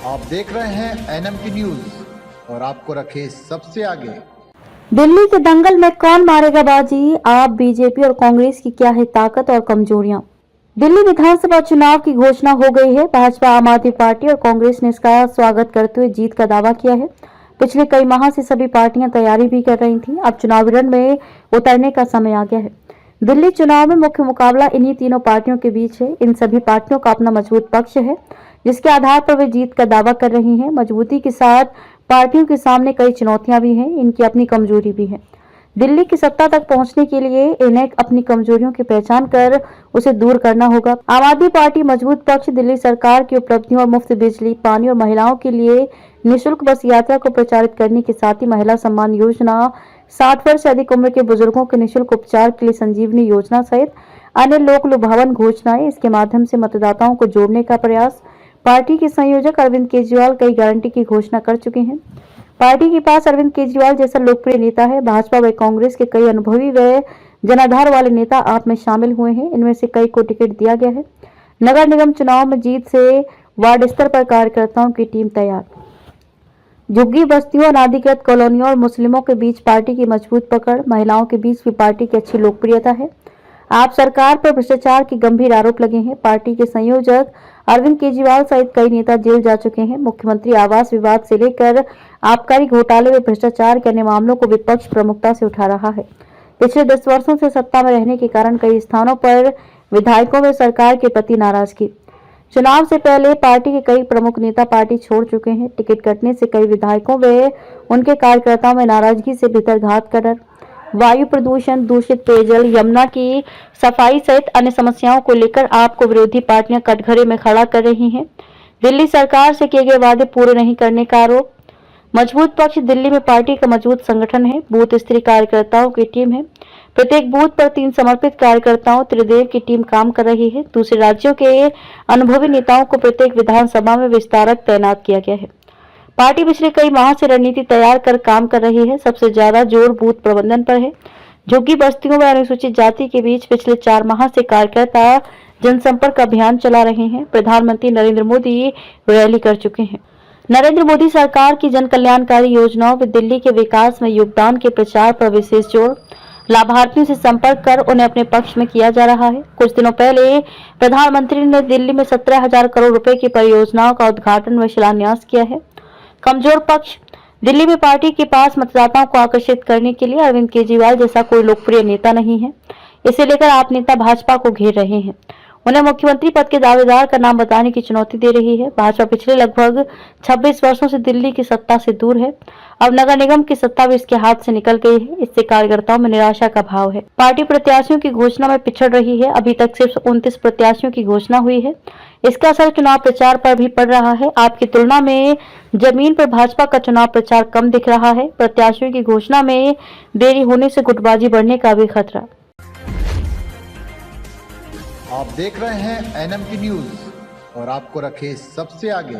आप देख रहे हैं NMT न्यूज और आपको रखे सबसे आगे। दिल्ली के दंगल में कौन मारेगा बाजी, आप बीजेपी और कांग्रेस की क्या है ताकत और कमजोरियां। दिल्ली विधानसभा चुनाव की घोषणा हो गई है। भाजपा, आम आदमी पार्टी और कांग्रेस ने इसका स्वागत करते हुए जीत का दावा किया है। पिछले कई माह से सभी पार्टियां तैयारी भी कर रही थीं। अब चुनावी रण में उतरने का समय आ गया है। दिल्ली चुनाव में मुख्य मुकाबला इन्हीं तीनों पार्टियों के बीच है। इन सभी पार्टियों का अपना मजबूत पक्ष है, जिसके आधार पर वे जीत का दावा कर रही हैं। मजबूती के साथ पार्टियों के सामने कई चुनौतियां भी हैं, इनकी अपनी कमजोरी भी है। दिल्ली की सत्ता तक पहुंचने के लिए इन्हें अपनी कमजोरियों की पहचान कर उसे दूर करना होगा। आम आदमी पार्टी मजबूत पक्ष दिल्ली सरकार की उपलब्धियों और मुफ्त बिजली, पानी और महिलाओं के लिए निःशुल्क बस यात्रा को प्रचारित करने के साथ ही महिला सम्मान योजना, 60 वर्ष से अधिक उम्र के बुजुर्गों के निःशुल्क उपचार के लिए संजीवनी योजना सहित अन्य लोक लुभावन घोषणाएं, इसके माध्यम से मतदाताओं को जोड़ने का प्रयास। पार्टी के संयोजक अरविंद केजरीवाल कई गारंटी की घोषणा कर चुके हैं। पार्टी के पास अरविंद केजरीवाल जैसा लोकप्रिय नेता है। भाजपा व कांग्रेस के कई अनुभवी व जनाधार वाले नेता आप में शामिल हुए हैं। इनमें से कई को टिकट दिया गया है। नगर निगम चुनाव में जीत से वार्ड स्तर पर कार्यकर्ताओं की टीम तैयार। झुग्गी बस्तियों, अनाधिकृत कॉलोनियों और मुस्लिमों के बीच पार्टी की मजबूत पकड़। महिलाओं के बीच भी पार्टी की अच्छी लोकप्रियता है। आप सरकार पर भ्रष्टाचार के गंभीर आरोप लगे हैं। पार्टी के संयोजक अरविंद केजरीवाल सहित कई नेता जेल जा चुके हैं। मुख्यमंत्री आवास विवाद से लेकर आबकारी घोटाले व भ्रष्टाचार के अन्य मामलों को विपक्ष प्रमुखता से उठा रहा है। पिछले 10 वर्षों से सत्ता में रहने के कारण कई स्थानों पर विधायकों में सरकार के प्रति नाराजगी। चुनाव से पहले पार्टी के कई प्रमुख नेता पार्टी छोड़ चुके हैं। टिकट कटने से कई विधायकों व उनके कार्यकर्ताओं में नाराजगी से भीतरघात का डर। वायु प्रदूषण, दूषित पेयजल, यमुना की सफाई सहित अन्य समस्याओं को लेकर आपको विरोधी पार्टियां कटघरे में खड़ा कर रही हैं। दिल्ली सरकार से किए गए वादे पूरे नहीं करने का आरोप। मजबूत पक्ष दिल्ली में पार्टी का मजबूत संगठन है। बूथ स्तरीय कार्यकर्ताओं की टीम है। प्रत्येक बूथ पर 3 समर्पित कार्यकर्ताओं त्रिदेव की टीम काम कर रही है। दूसरे राज्यों के अनुभवी नेताओं को प्रत्येक विधानसभा में विस्तारक तैनात किया गया है। पार्टी पिछले कई माह से रणनीति तैयार कर काम कर रही है। सबसे ज्यादा जोर बूथ प्रबंधन पर है। झुग्गी बस्तियों में अनुसूचित जाति के बीच पिछले 4 माह से कार्यकर्ता जनसंपर्क अभियान चला रहे हैं। प्रधानमंत्री नरेंद्र मोदी रैली कर चुके हैं। नरेंद्र मोदी सरकार की जन कल्याणकारी योजनाओं व दिल्ली के विकास में योगदान के प्रचार पर विशेष जोर। लाभार्थियों से संपर्क कर उन्हें अपने पक्ष में किया जा रहा है। कुछ दिनों पहले प्रधानमंत्री ने दिल्ली में 17,000 करोड़ रुपए की परियोजनाओं का उद्घाटन व शिलान्यास किया है। कमजोर पक्ष दिल्ली में पार्टी के पास मतदाताओं को आकर्षित करने के लिए अरविंद केजरीवाल जैसा कोई लोकप्रिय नेता नहीं है। इसे लेकर आप नेता भाजपा को घेर रहे हैं। उन्हें मुख्यमंत्री पद के दावेदार का नाम बताने की चुनौती दे रही है। भाजपा पिछले लगभग 26 वर्षों से दिल्ली की सत्ता से दूर है। अब नगर निगम की सत्ता भी इसके हाथ से निकल गई है। इससे कार्यकर्ताओं में निराशा का भाव है। पार्टी प्रत्याशियों की घोषणा में पिछड़ रही है। अभी तक सिर्फ 29 प्रत्याशियों की घोषणा हुई है। इसका असर चुनाव प्रचार पर भी पड़ रहा है। आपकी तुलना में जमीन पर भाजपा का चुनाव प्रचार कम दिख रहा है। प्रत्याशियों की घोषणा में देरी होने से गुटबाजी बढ़ने का भी खतरा। आप देख रहे हैं NMT न्यूज और आपको रखे सबसे आगे।